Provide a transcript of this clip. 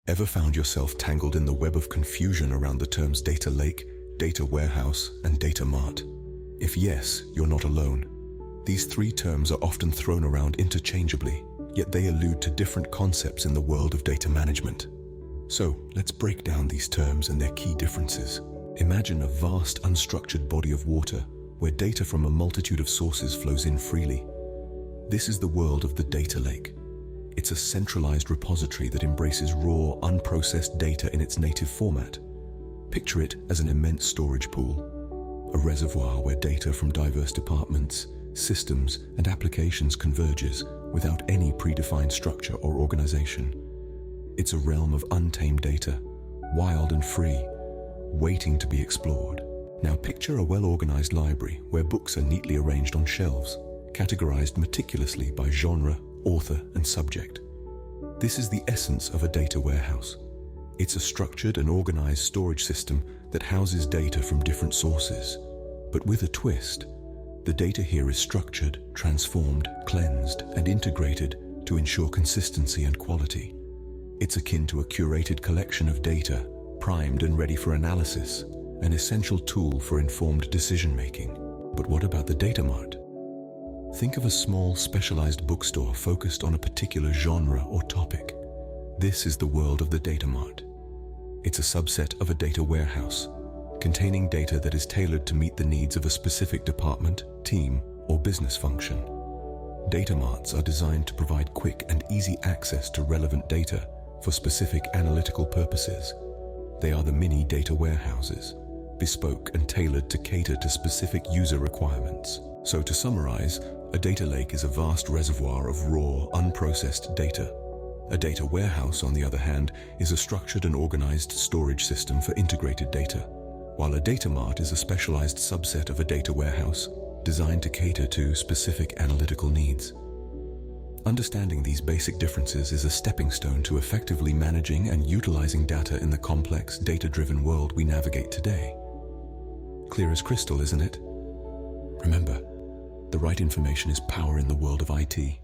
Ever found yourself tangled in the web of confusion around the terms data lake, data warehouse, and data mart? If yes, you're not alone. These three terms are often thrown around interchangeably, yet they allude to different concepts in the world of data management. So, let's break down these terms and their key differences. Imagine a vast, unstructured body of water where data from a multitude of sources flows in freely. This is the world of the data lake. It's a centralized repository that embraces raw, unprocessed data in its native format. Picture it as an immense storage pool, a reservoir where data from diverse departments, systems, and applications converges without any predefined structure or organization. It's a realm of untamed data, wild and free, waiting to be explored. Now picture a well-organized library where books are neatly arranged on shelves, categorized meticulously by genre, author, and subject. This is the essence of a data warehouse. It's a structured and organized storage system that houses data from different sources. But with a twist, the data here is structured, transformed, cleansed, and integrated to ensure consistency and quality. It's akin to a curated collection of data, primed and ready for analysis, an essential tool for informed decision-making. But what about the Data Mart? Think of a small, specialized bookstore focused on a particular genre or topic. This is the world of the Data Mart. It's a subset of a data warehouse, containing data that is tailored to meet the needs of a specific department, team, or business function. Data Marts are designed to provide quick and easy access to relevant data for specific analytical purposes. They are the mini data warehouses, bespoke and tailored to cater to specific user requirements. So to summarize, a data lake is a vast reservoir of raw, unprocessed data. A data warehouse, on the other hand, is a structured and organized storage system for integrated data, while a data mart is a specialized subset of a data warehouse designed to cater to specific analytical needs. Understanding these basic differences is a stepping stone to effectively managing and utilizing data in the complex, data-driven world we navigate today. Clear as crystal, isn't it? Remember, the right information is power in the world of IT.